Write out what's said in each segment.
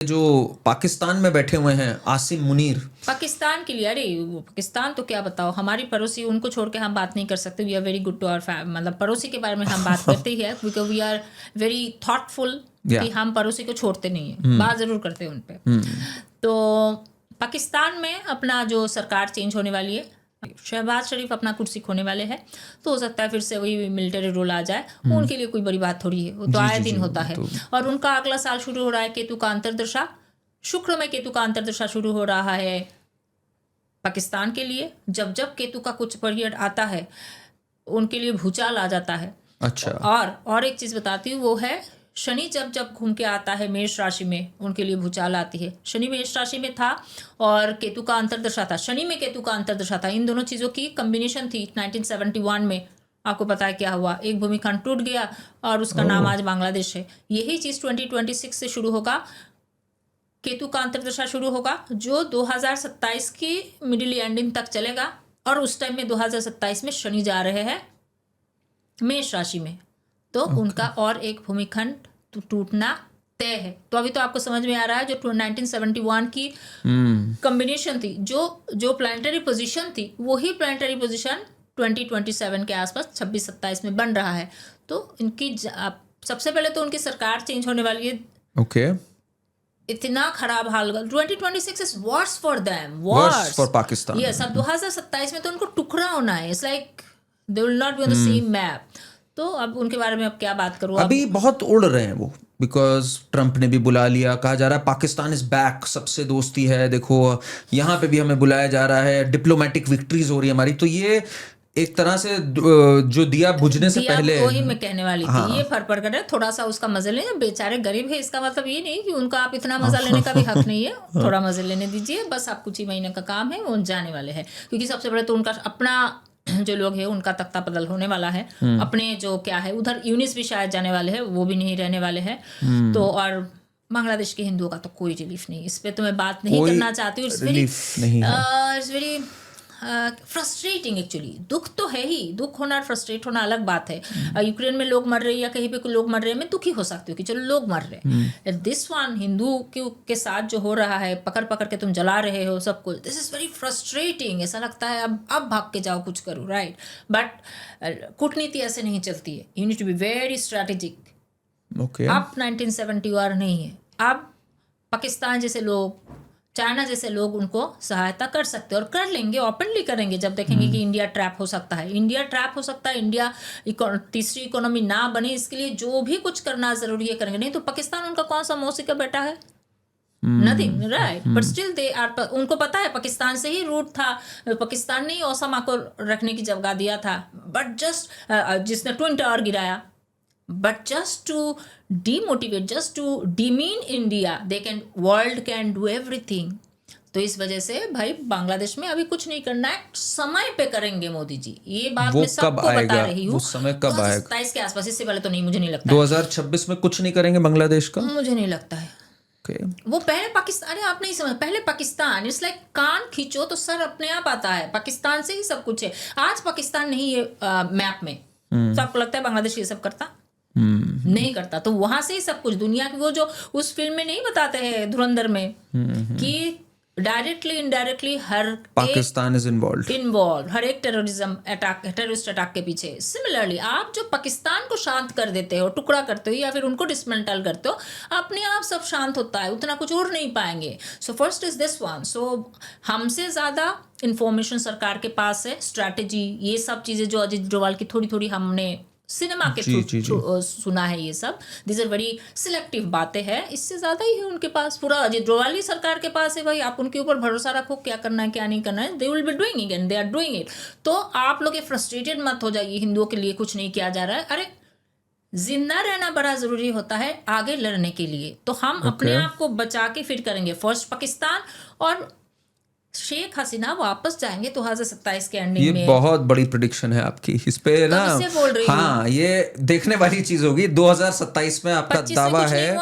जो पाकिस्तान में बैठे हुए हैं आसिम मुनीर, पाकिस्तान के लिए, अरे वो पाकिस्तान तो क्या बताओ, हमारी पड़ोसी, उनको छोड़ के हम बात नहीं कर सकते। We are very good to our मतलब पड़ोसी के बारे में हम बात करते ही है, because we are very thoughtful कि हम पड़ोसी को छोड़ते नहीं है, बात जरूर करते हैं उन पे। तो पाकिस्तान में अपना जो सरकार चेंज होने वाली है, शहबाज शरीफ अपना कुर्सी खोने वाले हैं, तो हो सकता है फिर से वही मिलिट्री रूल आ जाए। उनके लिए कोई बड़ी बात थोड़ी है, वो तो आए दिन होता है। और उनका अगला साल शुरू हो रहा है केतु का अंतर्दशा, शुक्र में केतु का अंतर्दशा शुरू हो रहा है पाकिस्तान के लिए। जब जब केतु का कुछ पीरियड आता है उनके लिए भूचाल आ जाता है। अच्छा, और एक चीज बताती हूँ, वो है शनि जब जब घूम के आता है मेष राशि में, उनके लिए भूचाल आती है। शनि मेष राशि में था और केतु का अंतर्दशा था, शनि में केतु का अंतर्दशा था, इन दोनों चीज़ों की कम्बिनेशन थी 1971 में। आपको पता है क्या हुआ, एक भूमिखंड टूट गया और उसका नाम आज बांग्लादेश है। यही चीज़ 2026 से शुरू होगा, केतु का अंतर्दशा शुरू होगा जो 2027 की मिडिल एंडिंग तक चलेगा। और उस टाइम में 2027 में शनि जा रहे हैं मेष राशि में, तो उनका और एक भूमिखंड टूटना तय है। तो अभी तो आपको समझ में आ रहा है, जो 1971 की कॉम्बिनेशन थी, जो प्लानिटरी पोजीशन थी, वही प्लानिटरी पोजीशन 2027 के आसपास 26-27 में बन रहा है। तो इनकी सबसे पहले तो उनकी सरकार चेंज होने वाली है। ओके, इतना खराब हाल होगा। 2026 is worse for them, worse for Pakistan. Yes, अब 2027 में तो उनको टुकड़ा होना है। It's like they will not be on the same map. तो अब उनके बारे में अब क्या बात करूँ, अभी बहुत उड़ रहे हैं वो, बिकॉज ट्रम्प ने भी बुला लिया, कहा जा रहा है पाकिस्तान इज बैक, सबसे दोस्ती है, देखो यहाँ पे भी हमें बुलाया जा रहा है, डिप्लोमेटिक विक्ट्रीज हो रही है हमारी। तो ये एक तरह से जो दिया बुझने से पहले, वही मैं कहने वाली थी, ये फरफड़ कर रहे, थोड़ा सा उसका मजे लें। बेचारे गरीब है, इसका मतलब ये नहीं कि उनका आप इतना मजा लेने का भी हक नहीं है। थोड़ा मजे लेने दीजिए बस, आप कुछ ही महीने का काम है, वो जाने वाले हैं। क्योंकि सबसे बड़े तो उनका अपना जो लोग हैं उनका तख्ता बदल होने वाला है। अपने जो क्या है उधर यूनिस भी शायद जाने वाले हैं, वो भी नहीं रहने वाले हैं। तो और बांग्लादेश के हिंदुओं का तो कोई रिलीफ नहीं, इस पे तो मैं बात नहीं करना चाहती हूँ। It's very frustrating actually. दुख तो है ही, दुख होना, फ्रस्ट्रेट होना अलग बात है। यूक्रेन में लोग मर रहे हैं या कहीं पे लोग मर रहे हैं, मैं दुखी हो सकती हूँ कि चलो लोग मर रहे हैं। दिस वन हिंदू के साथ जो हो रहा है, पकड़ पकड़ के तुम जला रहे हो सब कुछ, दिस इज वेरी फ्रस्ट्रेटिंग। ऐसा लगता है अब भाग के जाओ, कुछ करो, राइट। बट कूटनीति ऐसे नहीं चलती है, you need to be very strategic. अब 1971 नहीं है, अब पाकिस्तान जैसे लोग, चाइना जैसे लोग उनको सहायता कर सकते हैं और कर लेंगे, ओपनली करेंगे जब देखेंगे कि इंडिया ट्रैप हो सकता है। इंडिया ट्रैप हो सकता है, इंडिया तीसरी इकोनॉमी ना बने, इसके लिए जो भी कुछ करना जरूरी है करेंगे। नहीं तो पाकिस्तान उनका कौन सा मौसी का बेटा है, nothing, right. But still they are, उनको पता है पाकिस्तान से ही रूट था, पाकिस्तान ने ही ओसामा को रखने की जगह दिया था। बट जस्ट जिसने ट्विन टावर गिराया, but just to demotivate, just to demean India, they can, world can do everything। तो इस वजह से भाई बांग्लादेश में अभी कुछ नहीं करना है, समय पे करेंगे मोदी जी, ये बात मैं सबको बता रही हूँ। वो समय कब आएगा? 27 के आसपास, इससे पहले तो नहीं, मुझे नहीं लगता। 2026 में कुछ नहीं करेंगे बांग्लादेश का, मुझे नहीं लगता है। वो पहले पाकिस्तान, अरे आप नहीं समझ, पहले पाकिस्तान, इट्स लाइक कान खींचो तो सर अपने आप आता है, पाकिस्तान से ही सब कुछ है। आज पाकिस्तान नहीं है मैप में, तो आपको लगता है बांग्लादेश ये सब करता? नहीं करता। तो वहां से ही सब कुछ, दुनिया की, वो जो उस फिल्म में नहीं बताते हैं धुरंधर में कि डायरेक्टली इनडायरेक्टली हर पाकिस्तान इज इन्वॉल्व हर एक टेररिज्म अटैक, टेररिस्ट अटैक के पीछे। सिमिलरली आप जो पाकिस्तान को शांत कर देते हो, टुकड़ा करते हो या फिर उनको डिसमेंटल करते हो, अपने आप सब शांत होता है, उतना कुछ और नहीं पाएंगे। So first is this one. So हमसे ज्यादा इंफॉर्मेशन सरकार के पास है, स्ट्रैटेजी, ये सब चीजें जो अजीत डोभाल की थोड़ी थोड़ी हमने सिनेमा के थ्रू सुना है, ये सब दिस आर वेरी सिलेक्टिव बातें हैं, इससे ज़्यादा ही है उनके पास। पूरा अजीत डोभाल ही सरकार के पास है भाई, आप उनके ऊपर भरोसा रखो, क्या करना है क्या नहीं करना है, they will be doing it and they are doing it. तो आप लोग ये फ्रस्ट्रेटेड मत हो जाइए, हिंदुओं के लिए कुछ नहीं किया जा रहा है। अरे जिंदा रहना बड़ा ज़रूरी होता है आगे लड़ने के लिए। तो हम अपने आप को बचा के फिर करेंगे। फर्स्ट पाकिस्तान, और शेख हसीना वापस जाएंगे 2027 के एंडिंग में। ये बहुत बड़ी प्रेडिक्शन है आपकी, इस पे ना, हाँ, ये देखने वाली चीज होगी। 2027 में आपका दावा है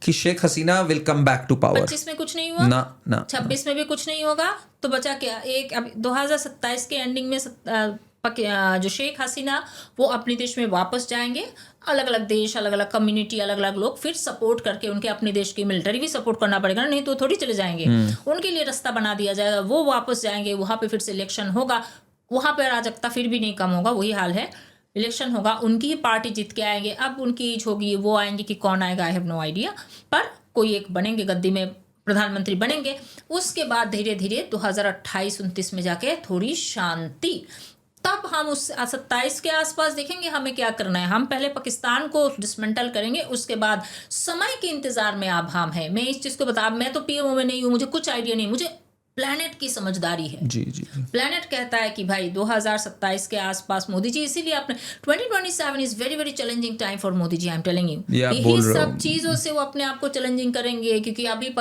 कि Sheikh Hasina will come back to power. 25 में कुछ नहीं हुआ ना 26 में भी कुछ नहीं होगा, तो बचा क्या? एक अब 2027 के एंडिंग में जो शेख हसीना वो अपने देश में वापस जाएंगे, अलग अलग देश, अलग अलग कम्युनिटी, अलग अलग लोग फिर सपोर्ट करके उनके अपने देश की मिलिट्री भी सपोर्ट करना पड़ेगा, नहीं तो थोड़ी चले जाएंगे। उनके लिए रास्ता बना दिया जाएगा, वो वापस जाएंगे, वहाँ पे फिर से इलेक्शन होगा, वहाँ पे अराजकता फिर भी नहीं कम होगा, वही हाल है। इलेक्शन होगा, उनकी ही पार्टी जीत के आएंगे। अब उनकी एज होगी, वो आएंगे कि कौन आएगा, आई हैव नो आइडिया, पर कोई एक बनेंगे, गद्दी में प्रधानमंत्री बनेंगे। उसके बाद धीरे धीरे 2028-29 में जाके थोड़ी शांति, तब हम उस 27 के आसपास देखेंगे हमें क्या करना है। हम पहले पाकिस्तान को डिसमेंटल करेंगे, उसके बाद समय के इंतजार में अब हम है। मैं इस चीज को बता, मैं तो पीएमओ में नहीं हूँ, मुझे कुछ आइडिया नहीं, मुझे प्लैनेट की समझदारी है। जी जी। प्लैनेट कहता है कि भाई 2027 के आसपास मोदी जी, इसीलिए आपने 2027 is very very challenging time for Modi ji, I am telling you. यही सब चीज़ों से वो अपने आप को चैलेंजिंग करेंगे, क्योंकि अभी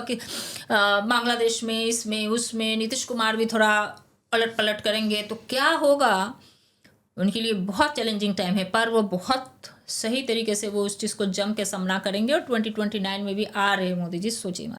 बांग्लादेश में, इसमें उसमें नीतीश कुमार भी थोड़ा पलट पलट करेंगे, तो क्या होगा उनके लिए बहुत चैलेंजिंग टाइम है। पर वो बहुत सही तरीके से वो उस चीज़ को जम के सामना करेंगे, और 2029 में भी आ रहे मोदी जी, सोचिए।